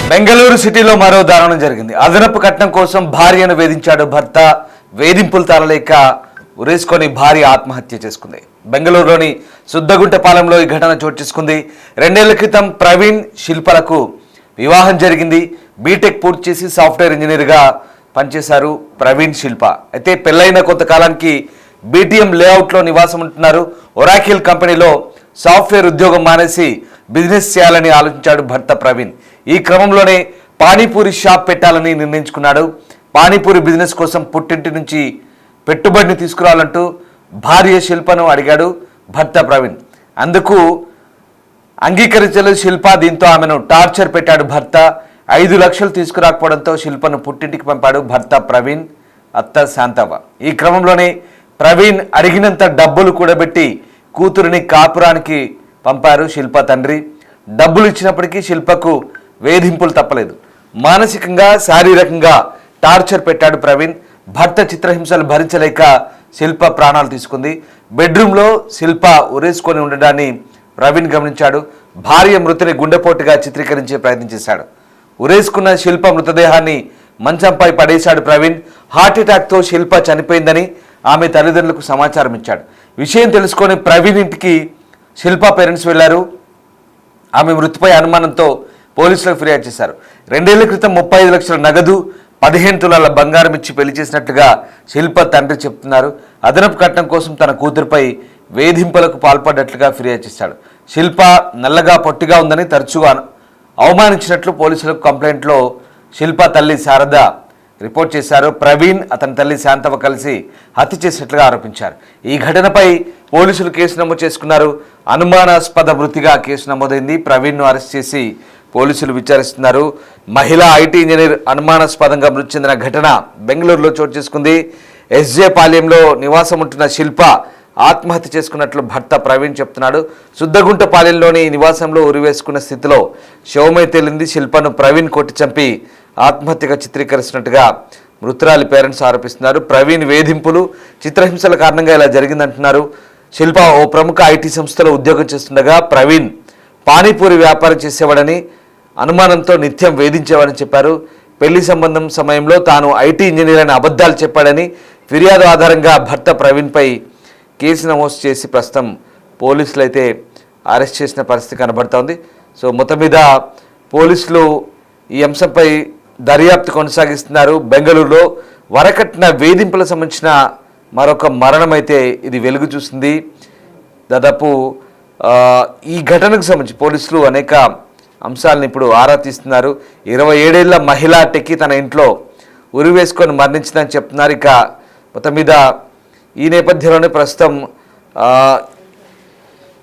బెంగళూరు సిటీలో మరో దారుణం జరిగింది. అదనపు కట్నం కోసం భార్యను వేధించాడు భర్త. వేధింపులు తాళలేక ఉరేసుకొని భార్య ఆత్మహత్య చేసుకుంది. బెంగళూరులోని సుద్దగుంటపాలెంలో ఈ ఘటన చోటు చేసుకుంది. 2 ఏళ్ల క్రితం ప్రవీణ్ శిల్పలకు వివాహం జరిగింది. బీటెక్ పూర్తి చేసి సాఫ్ట్వేర్ ఇంజనీర్గా పనిచేశారు ప్రవీణ్ శిల్ప. అయితే పెళ్లైన కొంతకాలానికి బీటీఎం లేఅవుట్లో నివాసం ఉంటున్నారు. ఒరాకిల్ కంపెనీలో సాఫ్ట్వేర్ ఉద్యోగం మానేసి బిజినెస్ చేయాలని ఆలోచించాడు భర్త ప్రవీణ్. ఈ క్రమంలోనే పానీపూరి షాప్ పెట్టాలని నిర్ణయించుకున్నాడు. పానీపూరి బిజినెస్ కోసం పుట్టింటి నుంచి పెట్టుబడిని తీసుకురావాలంటూ భార్య శిల్పను అడిగాడు భర్త ప్రవీణ్. అందుకు అంగీకరించలేదు శిల్ప. దీంతో ఆమెను టార్చర్ పెట్టాడు భర్త. 5 లక్షలు తీసుకురాకపోవడంతో శిల్పను పుట్టింటికి పంపాడు భర్త ప్రవీణ్ అత్త శాంతవ్వ. ఈ క్రమంలోనే ప్రవీణ్ అడిగినంత డబ్బులు కూడబెట్టి కూతురిని కాపురానికి పంపారు శిల్ప తండ్రి. డబ్బులు ఇచ్చినప్పటికీ శిల్పకు వేధింపులు తప్పలేదు. మానసికంగా శారీరకంగా టార్చర్ పెట్టాడు ప్రవీణ్. భర్త చిత్రహింసలు భరించలేక శిల్ప ప్రాణాలు తీసుకుంది. బెడ్రూమ్లో శిల్ప ఉరేసుకొని ఉండడాన్ని ప్రవీణ్ గమనించాడు. భార్య మృతిని గుండెపోటుగా చిత్రీకరించే ప్రయత్నం చేశాడు. ఉరేసుకున్న శిల్ప మృతదేహాన్ని మంచంపై పడేశాడు ప్రవీణ్. హార్ట్అటాక్తో శిల్ప చనిపోయిందని ఆమె తల్లిదండ్రులకు సమాచారం ఇచ్చాడు. విషయం తెలుసుకొని ప్రవీణ్ ఇంటికి శిల్ప పేరెంట్స్ వెళ్లారు. ఆమె మృతిపై అనుమానంతో పోలీసులకు ఫిర్యాదు చేశారు. 2 ఏళ్ల క్రితం 35 లక్షల నగదు 15 తులాల బంగారం ఇచ్చి పెళ్లి చేసినట్లుగా శిల్ప తండ్రి చెప్తున్నారు. అదనపు కట్నం కోసం తన కూతురుపై వేధింపులకు పాల్పడ్డట్లుగా ఫిర్యాదు చేశాడు. శిల్ప నల్లగా పొట్టిగా ఉందని తరచుగా అవమానించినట్లు పోలీసులకు కంప్లైంట్లో శిల్ప తల్లి శారద రిపోర్ట్ చేశారు. ప్రవీణ్ అతని తల్లి శాంతవ కలిసి హత్య చేసినట్లుగా ఆరోపించారు. ఈ ఘటనపై పోలీసులు కేసు నమోదు చేసుకున్నారు. అనుమానాస్పద మృతిగా కేసు నమోదైంది. ప్రవీణ్ను అరెస్ట్ చేసి పోలీసులు విచారిస్తున్నారు. మహిళా ఐటీ ఇంజనీర్ అనుమానాస్పదంగా మృతి చెందిన ఘటన బెంగళూరులో చోటు చేసుకుంది. ఎస్జే పాలెంలో నివాసం ఉంటున్న శిల్ప ఆత్మహత్య చేసుకున్నట్లు భర్త ప్రవీణ్ చెప్తున్నాడు. సుద్దగుంటపాలెంలోని నివాసంలో ఉరివేసుకున్న స్థితిలో శవమై తేలింది. శిల్పను ప్రవీణ్ కొట్టి చంపి ఆత్మహత్యగా చిత్రీకరిస్తున్నట్టుగా మృతురాలి పేరెంట్స్ ఆరోపిస్తున్నారు. ప్రవీణ్ వేధింపులు చిత్రహింసల కారణంగా ఇలా జరిగిందంటున్నారు. శిల్ప ఓ ప్రముఖ ఐటీ సంస్థలో ఉద్యోగం చేస్తుండగా ప్రవీణ్ పానీపూరి వ్యాపారం చేసేవాడని అనుమానంతో నిత్యం వేధించేవాడని చెప్పారు. పెళ్లి సంబంధం సమయంలో తాను ఐటీ ఇంజనీర్ అని అబద్ధాలు చెప్పాడని ఫిర్యాదు ఆధారంగా భర్త ప్రవీణ్పై కేసు నమోదు చేసి ప్రస్తుతం పోలీసులు అయితే అరెస్ట్ చేసిన పరిస్థితి కనబడుతోంది. సో మొత్తం మీద పోలీసులు ఈ అంశంపై దర్యాప్తు కొనసాగిస్తున్నారు. బెంగళూరులో వరకట్న వేధింపులకు సంబంధించిన మరొక మరణం అయితే ఇది వెలుగు చూసింది. దాదాపు ఈ ఘటనకు సంబంధించి పోలీసులు అనేక అంశాలను ఇప్పుడు ఆరా తీస్తున్నారు. 27 ఏళ్ల మహిళా టెక్కి తన ఇంట్లో ఉరి వేసుకొని మరణించిందని చెప్తున్నారు. ఇక మొత్తం మీద ఈ నేపథ్యంలోనే ప్రస్తుతం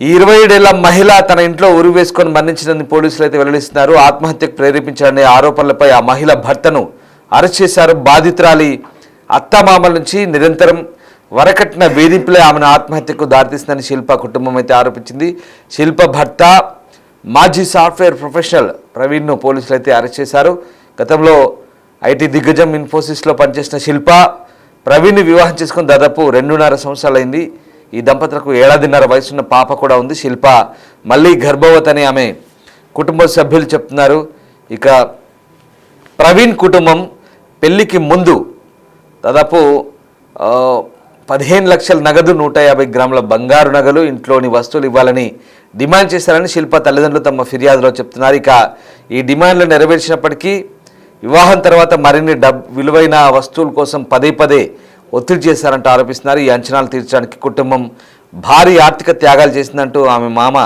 ఈ 27 ఏళ్ల మహిళ తన ఇంట్లో ఉరి వేసుకొని మరణించిందని పోలీసులు అయితే వెల్లడిస్తున్నారు. ఆత్మహత్యకు ప్రేరేపించారనే ఆరోపణలపై ఆ మహిళ భర్తను అరెస్ట్ చేశారు. బాధితురాలి అత్తమామల నుంచి నిరంతరం వరకట్న వేధింపులే ఆమెను ఆత్మహత్యకు దారితీస్తుందని శిల్ప కుటుంబం అయితే ఆరోపించింది. శిల్ప భర్త మాజీ సాఫ్ట్వేర్ ప్రొఫెషనల్ ప్రవీణ్ను పోలీసులు అయితే అరెస్ట్ చేశారు. గతంలో ఐటీ దిగ్గజం ఇన్ఫోసిస్లో పనిచేసిన శిల్ప ప్రవీణ్ని వివాహం చేసుకుని దాదాపు 2.5 సంవత్సరాలైంది. ఈ దంపతులకు 1.5 ఏళ్ల వయసున్న పాప కూడా ఉంది. శిల్ప మళ్ళీ గర్భవతి ఆమె కుటుంబ సభ్యులు చెప్తున్నారు. ఇక ప్రవీణ్ కుటుంబం పెళ్లికి ముందు దాదాపు 15 లక్షల నగదు 150 గ్రాముల బంగారు నగలు ఇంట్లోని వస్తువులు ఇవ్వాలని డిమాండ్ చేశారని శిల్ప తల్లిదండ్రులు తమ ఫిర్యాదులో చెప్తున్నారు. ఇక ఈ డిమాండ్లు నెరవేర్చినప్పటికీ వివాహం తర్వాత మరిన్ని విలువైన వస్తువుల కోసం పదే ఒత్తిడి చేశారంటూ ఆరోపిస్తున్నారు. ఈ అంచనాలు తీర్చడానికి కుటుంబం భారీ ఆర్థిక త్యాగాలు చేసిందంటూ ఆమె మామ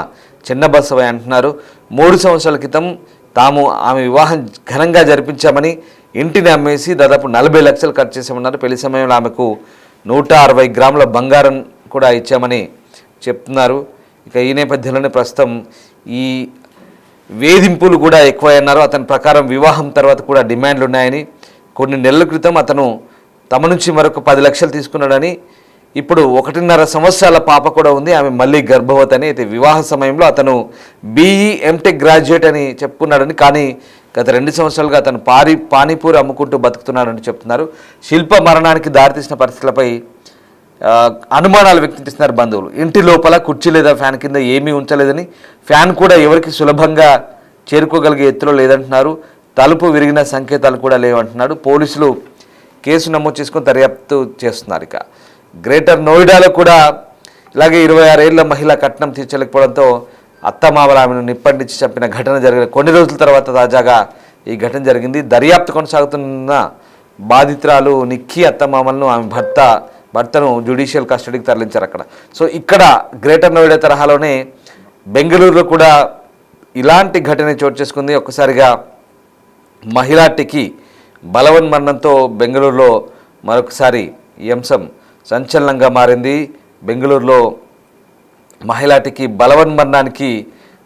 చిన్నబసవయ్య అంటున్నారు. 3 సంవత్సరాల క్రితం తాము ఆమె వివాహం ఘనంగా జరిపించామని ఇంటిని అమ్మేసి దాదాపు 40 లక్షలు ఖర్చు చేశామన్నారు. పెళ్లి సమయంలో ఆమెకు 160 గ్రాముల బంగారం కూడా ఇచ్చామని చెప్తున్నారు. ఇక ఈ నేపథ్యంలోనే ప్రస్తుతం ఈ వేధింపులు కూడా ఎక్కువయ్యన్నారు. అతని ప్రకారం వివాహం తర్వాత కూడా డిమాండ్లు ఉన్నాయని, కొన్ని నెలల క్రితం అతను తమ నుంచి మరొక 10 లక్షలు తీసుకున్నాడని, ఇప్పుడు 1.5 సంవత్సరాల పాప కూడా ఉంది, ఆమె మళ్ళీ గర్భవతి అని. అయితే వివాహ సమయంలో అతను బీఈ ఎంటెక్ గ్రాడ్యుయేట్ అని చెప్పుకున్నాడని, కానీ గత 2 సంవత్సరాలుగా అతను పానీపూరి అమ్ముకుంటూ బతుకుతున్నాడని చెప్తున్నారు. శిల్ప మరణానికి దారితీసిన పరిస్థితులపై అనుమానాలు వ్యక్తం చేస్తున్నారు బంధువులు. ఇంటి లోపల కుర్చీ లేదా ఫ్యాన్ కింద ఏమీ ఉంచలేదని, ఫ్యాన్ కూడా ఎవరికి సులభంగా చేరుకోగలిగే ఎత్తులో లేదంటున్నారు. తలుపు విరిగిన సంకేతాలు కూడా లేవంటున్నాడు. పోలీసులు కేసు నమోదు చేసుకొని దర్యాప్తు చేస్తున్నారు. ఇక గ్రేటర్ నోయిడాలో కూడా ఇలాగే 26 ఏళ్ల మహిళ కట్నం తీర్చలేకపోవడంతో అత్తమామల ఆమెను నిప్పండించి చంపిన ఘటన జరిగిన కొన్ని రోజుల తర్వాత తాజాగా ఈ ఘటన జరిగింది. దర్యాప్తు కొనసాగుతున్న బాధితురాలు నిక్కీ అత్తమామలను ఆమె భర్తను జ్యుడిషియల్ కస్టడీకి తరలించారు అక్కడ. సో ఇక్కడ గ్రేటర్ నోయిడా తరహాలోనే బెంగళూరులో కూడా ఇలాంటి ఘటన చోటు చేసుకుంది. ఒక్కసారిగా మహిళాటికి బలవన్మరణంతో బెంగళూరులో మరొకసారి ఈ అంశం సంచలనంగా మారింది. బెంగళూరులో మహిళాటికి బలవన్మరణానికి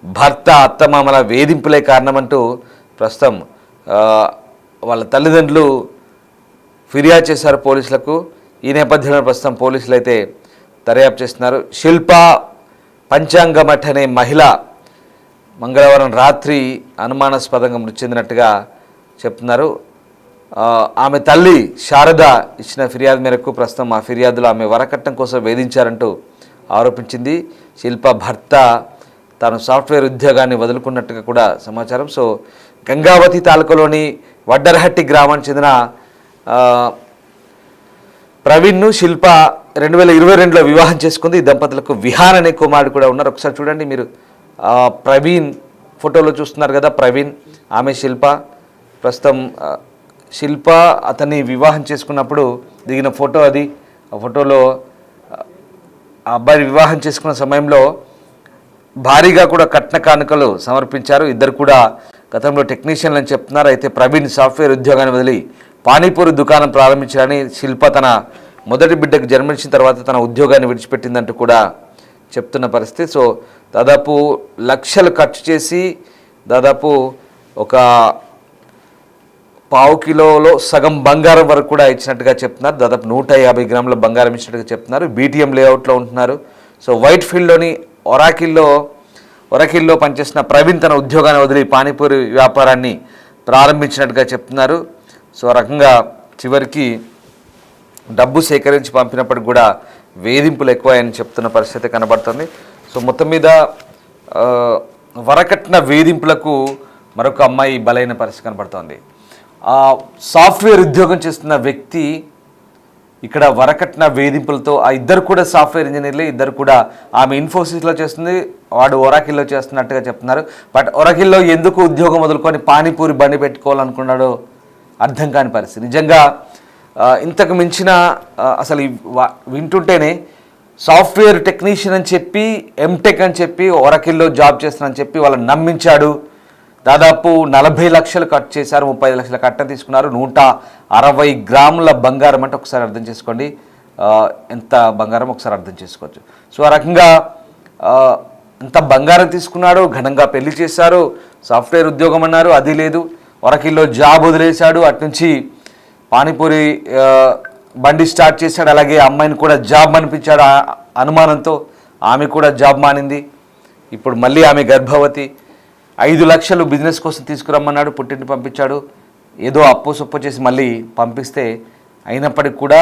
భర్త అత్తమామల వేధింపులే కారణమంటూ ప్రస్తుతం వాళ్ళ తల్లిదండ్రులు ఫిర్యాదు చేశారు పోలీసులకు. ఈ నేపథ్యంలో ప్రస్తుతం పోలీసులు అయితే దర్యాప్తు చేస్తున్నారు. శిల్ప పంచాంగమఠ్ అనే మహిళ మంగళవారం రాత్రి అనుమానాస్పదంగా మృతి చెందినట్టుగా చెప్తున్నారు. ఆమె తల్లి శారద ఇచ్చిన ఫిర్యాదు మేరకు ప్రస్తుతం ఆ ఫిర్యాదులో ఆమె వరకట్నం కోసం వేధించారంటూ ఆరోపించింది. శిల్ప భర్త తాను సాఫ్ట్వేర్ ఉద్యోగాన్ని వదులుకున్నట్టుగా కూడా సమాచారం. సో గంగావతి తాలూకాలోని వడ్డరహట్టి గ్రామానికి చెందిన ప్రవీణ్ను శిల్ప 2022లో వివాహం చేసుకుంది. ఈ దంపతులకు విహాన్ అనే కుమారుడు కూడా ఉన్నారు. ఒకసారి చూడండి మీరు, ప్రవీణ్ ఫోటోలో చూస్తున్నారు కదా, ప్రవీణ్, ఆమె శిల్ప. ప్రస్తుతం శిల్ప అతన్ని వివాహం చేసుకున్నప్పుడు దిగిన ఫోటో అది. ఆ ఫోటోలో ఆ అబ్బాయిని వివాహం చేసుకున్న సమయంలో భారీగా కూడా కట్న కానుకలు సమర్పించారు. ఇద్దరు కూడా గతంలో టెక్నీషియన్లు అని చెప్తున్నారు. అయితే ప్రవీణ్ సాఫ్ట్వేర్ ఉద్యోగాన్ని వదిలి పానీపూరి దుకాణం ప్రారంభించారని, శిల్ప తన మొదటి బిడ్డకు జన్మనిచ్చిన తర్వాత తన ఉద్యోగాన్ని విడిచిపెట్టిందంటూ కూడా చెప్తున్న పరిస్థితి. సో దాదాపు లక్షలు ఖర్చు చేసి దాదాపు ఒక పావు కిలోలో సగం బంగారం వరకు కూడా ఇచ్చినట్టుగా చెప్తున్నారు. దాదాపు 150 గ్రాముల బంగారం ఇచ్చినట్టుగా చెప్తున్నారు. బీటీఎం లేఅవుట్లో ఉంటున్నారు. సో వైట్ ఫీల్డ్లోని ఒరాకిల్లో పనిచేసిన ప్రవీణ్ తన ఉద్యోగాన్ని వదిలి పానీపూరి వ్యాపారాన్ని ప్రారంభించినట్టుగా చెప్తున్నారు. సో ఆ రకంగా చివరికి డబ్బు సేకరించి పంపినప్పటికి కూడా వేధింపులు ఎక్కువని చెప్తున్న పరిస్థితి కనబడుతుంది. సో మొత్తం మీద వరకట్న వేధింపులకు మరొక అమ్మాయి బలైన పరిస్థితి కనబడుతోంది. సాఫ్ట్వేర్ ఉద్యోగం చేస్తున్న వ్యక్తి ఇక్కడ వరకట్న వేధింపులతో, ఆ ఇద్దరు కూడా సాఫ్ట్వేర్ ఇంజనీర్లే, ఇద్దరు కూడా ఆమె ఇన్ఫోసిస్లో చేస్తుంది, వాడు ఒరాకిల్లో చేస్తున్నట్టుగా చెప్తున్నారు. బట్ ఒరాకిల్లో ఎందుకు ఉద్యోగం వదులుకొని పానీపూరి బండి పెట్టుకోవాలనుకున్నాడో అర్థం కాని పరిస్థితి. నిజంగా ఇంతకు మించిన అసలు వింటుంటేనే సాఫ్ట్వేర్ టెక్నీషియన్ అని చెప్పి, ఎంటెక్ అని చెప్పి, ఒరాకిల్లో జాబ్ చేస్తున్నానని చెప్పి వాళ్ళని నమ్మించాడు. దాదాపు 40 లక్షలు ఖర్చు చేశారు, 35 లక్షల కట్నం తీసుకున్నారు. 160 గ్రాముల బంగారం అంటే ఒకసారి అర్థం చేసుకోండి ఎంత బంగారం, ఒకసారి అర్థం చేసుకోవచ్చు. సో ఆ రకంగా ఎంత బంగారం తీసుకున్నాడు, ఘనంగా పెళ్లి చేశారు, సాఫ్ట్వేర్ ఉద్యోగం అన్నారు, అది లేదు, ఒరాకిల్లో జాబ్ వదిలేశాడు, అట్నుంచి పానీపూరి బండి స్టార్ట్ చేశాడు. అలాగే అమ్మాయిని కూడా జాబ్ అనిపించాడు అనుమానంతో, ఆమె కూడా జాబ్ మానింది. ఇప్పుడు మళ్ళీ ఆమె గర్భవతి. 5 లక్షలు బిజినెస్ కోసం తీసుకురమ్మన్నాడు, పుట్టింటి పంపించాడు, ఏదో అప్పు సొప్పు చేసి మళ్ళీ పంపిస్తే అయినప్పటికీ కూడా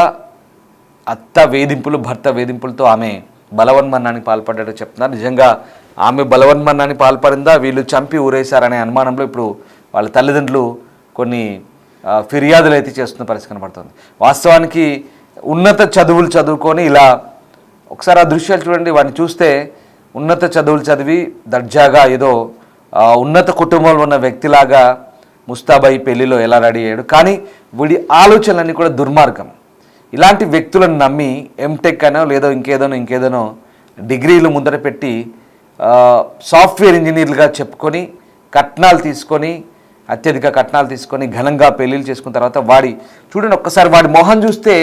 అత్త వేధింపులు, భర్త వేధింపులతో ఆమె బలవన్మరణానికి పాల్పడ్డట్టు చెప్తున్నారు. నిజంగా ఆమె బలవన్మరణానికి పాల్పడిందా, వీళ్ళు చంపి ఊరేశారనే అనుమానంలో ఇప్పుడు వాళ్ళ తల్లిదండ్రులు కొన్ని ఫిర్యాదులు అయితే చేస్తున్న పరిస్థితి కనబడుతుంది. వాస్తవానికి ఉన్నత చదువులు చదువుకొని ఇలా ఒకసారి ఆ దృశ్యాలు చూడండి, వాడిని చూస్తే ఉన్నత చదువులు చదివి దర్జాగా ఏదో ఉన్నత కుటుంబంలో ఉన్న వ్యక్తిలాగా ముస్తాబాయి పెళ్లిలో ఎలా రెడీ అయ్యాడు. కానీ వీడి ఆలోచనలన్నీ కూడా దుర్మార్గం. ఇలాంటి వ్యక్తులను నమ్మి ఎంటెక్ అనో లేదో ఇంకేదోనో డిగ్రీలు ముందర పెట్టి సాఫ్ట్వేర్ ఇంజనీర్లుగా చెప్పుకొని కట్నాలు తీసుకొని, అత్యధిక కట్నాలు తీసుకొని ఘనంగా పెళ్ళిళ్ళు చేసుకున్న తర్వాత చూడండి ఒక్కసారి వాడి మొహం చూస్తే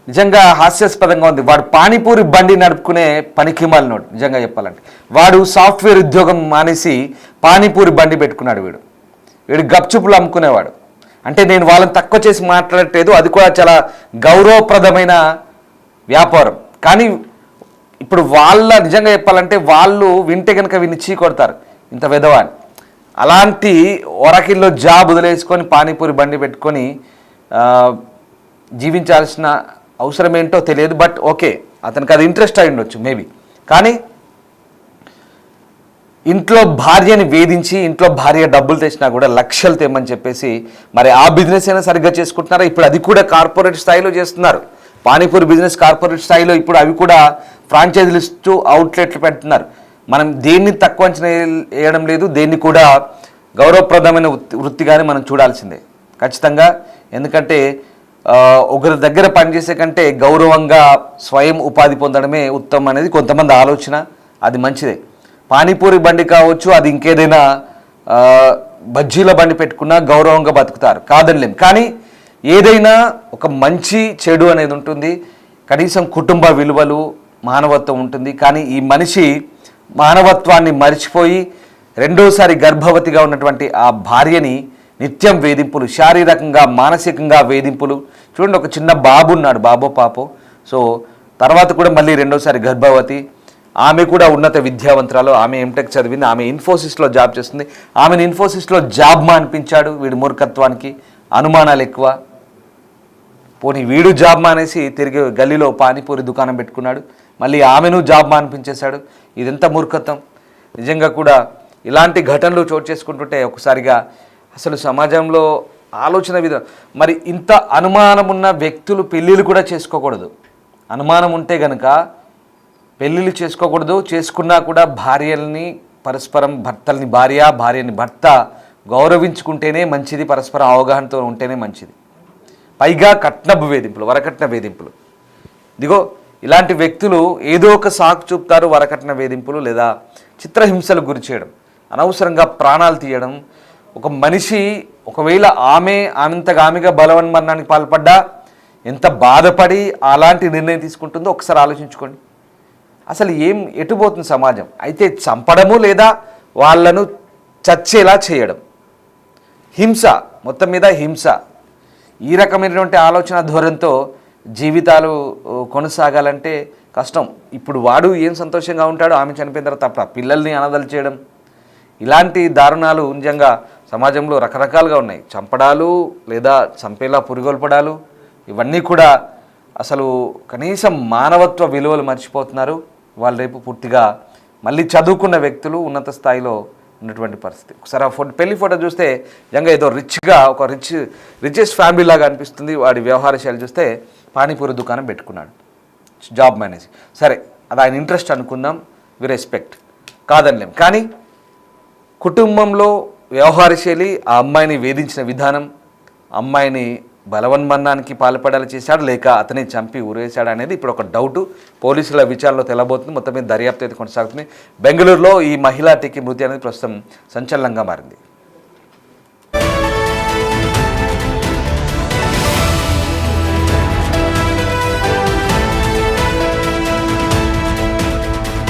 నిజంగా హాస్యాస్పదంగా ఉంది. వాడు పానీపూరి బండి నడుపుకునే పనికి మాలినోడు. నిజంగా చెప్పాలంటే వాడు సాఫ్ట్వేర్ ఉద్యోగం మానేసి పానీపూరి బండి పెట్టుకున్నాడు. వీడు గప్చుప్పులు అమ్ముకునేవాడు. అంటే నేను వాళ్ళని తక్కువ చేసి మాట్లాడట్లేదు, అది కూడా చాలా గౌరవప్రదమైన వ్యాపారం. కానీ ఇప్పుడు నిజంగా చెప్పాలంటే వాళ్ళు వింటే కనుక వీడిని చీ కొడతారు, ఇంత వెధవాని. అలాంటి ఒరాకిల్లో జాబ్ వదిలేసుకొని పానీపూరి బండి పెట్టుకొని జీవించాల్సిన అవసరం ఏంటో తెలియదు. బట్ ఓకే, అతనికి అది ఇంట్రెస్ట్ అయి ఉండొచ్చు మేబీ. కానీ ఇంట్లో భార్యని వేధించి ఇంట్లో భార్య డబ్బులు తెచ్చినా కూడా లక్షలు తెమ్మని చెప్పేసి మరి ఆ బిజినెస్ అయినా సరిగ్గా చేసుకుంటున్నారా? ఇప్పుడు అది కూడా కార్పొరేట్ స్థాయిలో చేస్తున్నారు. పానీపూరి బిజినెస్ కార్పొరేట్ స్థాయిలో ఇప్పుడు అవి కూడా ఫ్రాంచైజీలు ఇస్తూ అవుట్లెట్లు పెడుతున్నారు. మనం దేన్ని తక్కువ అంచనా వేయడం లేదు, దేన్ని కూడా గౌరవప్రదమైన వృత్తిగానే మనం చూడాల్సిందే ఖచ్చితంగా. ఎందుకంటే ఒకరి దగ్గర పనిచేసే కంటే గౌరవంగా స్వయం ఉపాధి పొందడమే ఉత్తమం అనేది కొంతమంది ఆలోచన. అది మంచిదే. పానీపూరి బండి కావచ్చు, అది ఇంకేదైనా బజ్జీల బండి పెట్టుకున్నా గౌరవంగా బతుకుతారు, కాదనిలేం. కానీ ఏదైనా ఒక మంచి చెడు అనేది ఉంటుంది, కనీసం కుటుంబ విలువలు మానవత్వం ఉంటుంది. కానీ ఈ మనిషి మానవత్వాన్ని మరిచిపోయి రెండోసారి గర్భవతిగా ఉన్నటువంటి ఆ భార్యని నిత్యం వేధింపులు, శారీరకంగా మానసికంగా వేధింపులు. చూడండి, ఒక చిన్న బాబు ఉన్నాడు, బాబో పాపో. సో తర్వాత కూడా మళ్ళీ రెండోసారి గర్భవతి. ఆమె కూడా ఉన్నత విద్యావంతురాలు, ఆమె ఎంటెక్ చదివింది, ఆమె ఇన్ఫోసిస్లో జాబ్ చేస్తుంది. ఆమెను ఇన్ఫోసిస్లో జాబ్ మానిపించాడు. వీడి మూర్ఖత్వానికి అనుమానాలు ఎక్కువ. పోనీ వీడు జాబ్ మానేసి తిరిగి గల్లీలో పానీపూరి దుకాణం పెట్టుకున్నాడు, మళ్ళీ ఆమెను జాబ్ మానిపించేశాడు. ఇదెంత మూర్ఖత్వం! నిజంగా కూడా ఇలాంటి ఘటనలు చోటు చేసుకుంటుంటే ఒకసారిగా అసలు సమాజంలో ఆలోచన విధానం. మరి ఇంత అనుమానం ఉన్న వ్యక్తులు పెళ్ళిళ్ళు కూడా చేసుకోకూడదు. అనుమానం ఉంటే గనక పెళ్ళిళ్ళు చేసుకోకూడదు. చేసుకున్నా కూడా భార్యల్ని పరస్పరం, భర్తల్ని భార్య, భార్యని భర్త గౌరవించుకుంటేనే మంచిది, పరస్పరం అవగాహనతో ఉంటేనే మంచిది. పైగా కట్నపు వేధింపులు, వరకట్న వేధింపులు. ఇదిగో ఇలాంటి వ్యక్తులు ఏదో ఒక సాకు చూపుతారు. వరకట్న వేధింపులు లేదా చిత్రహింసలకు గురి చేయడం, అనవసరంగా ప్రాణాలు తీయడం. ఒక మనిషి ఒకవేళ ఆమెంతగా ఆమెగా బలవన్మరణానికి పాల్పడ్డా ఎంత బాధపడి అలాంటి నిర్ణయం తీసుకుంటుందో ఒకసారి ఆలోచించుకోండి. అసలు ఎటుపోతుంది సమాజం? అయితే చంపడము లేదా వాళ్ళను చచ్చేలా చేయడం, హింస, మొత్తం మీద హింస. ఈ రకమైనటువంటి ఆలోచన ధోరణితో జీవితాలు కొనసాగాలంటే కష్టం. ఇప్పుడు వాడు ఏం సంతోషంగా ఉంటాడో, ఆమె చనిపోయిన తర్వాత తప్ప పిల్లల్ని అనాథలు చేయడం, ఇలాంటి దారుణాలు నిజంగా సమాజంలో రకరకాలుగా ఉన్నాయి. చంపడాలు లేదా చంపేలా పురిగొల్పడాలు, ఇవన్నీ కూడా అసలు కనీసం మానవత్వ విలువలు మర్చిపోతున్నారు. వాళ్ళు రేపు పూర్తిగా మళ్ళీ చదువుకున్న వ్యక్తులు ఉన్నత స్థాయిలో ఉన్నటువంటి పరిస్థితి. ఒకసారి ఆ పెళ్లి ఫోటో చూస్తే నిజంగా ఏదో రిచ్గా, ఒక రిచెస్ట్ ఫ్యామిలీ లాగా అనిపిస్తుంది. వాడి వ్యవహార శైలి చూస్తే పానీపూరి దుకాణం పెట్టుకున్నాడు, జాబ్ మేనేజ్. సరే, అది ఆయన ఇంట్రెస్ట్ అనుకుందాం, వి రెస్పెక్ట్, కాదనిలేం. కానీ కుటుంబంలో వ్యవహార శైలి, ఆ అమ్మాయిని వేధించిన విధానం, అమ్మాయిని బలవన్మరణానికి పాల్పడేలా చేశాడు లేక అతనే చంపి ఉరేశాడు అనేది ఇప్పుడు ఒక డౌటు. పోలీసుల విచారణలో తెలబోతుంది. మొత్తం మీద దర్యాప్తు అయితే కొనసాగుతుంది. బెంగళూరులో ఈ మహిళా టీకి మృతి అనేది ప్రస్తుతం సంచలనంగా మారింది.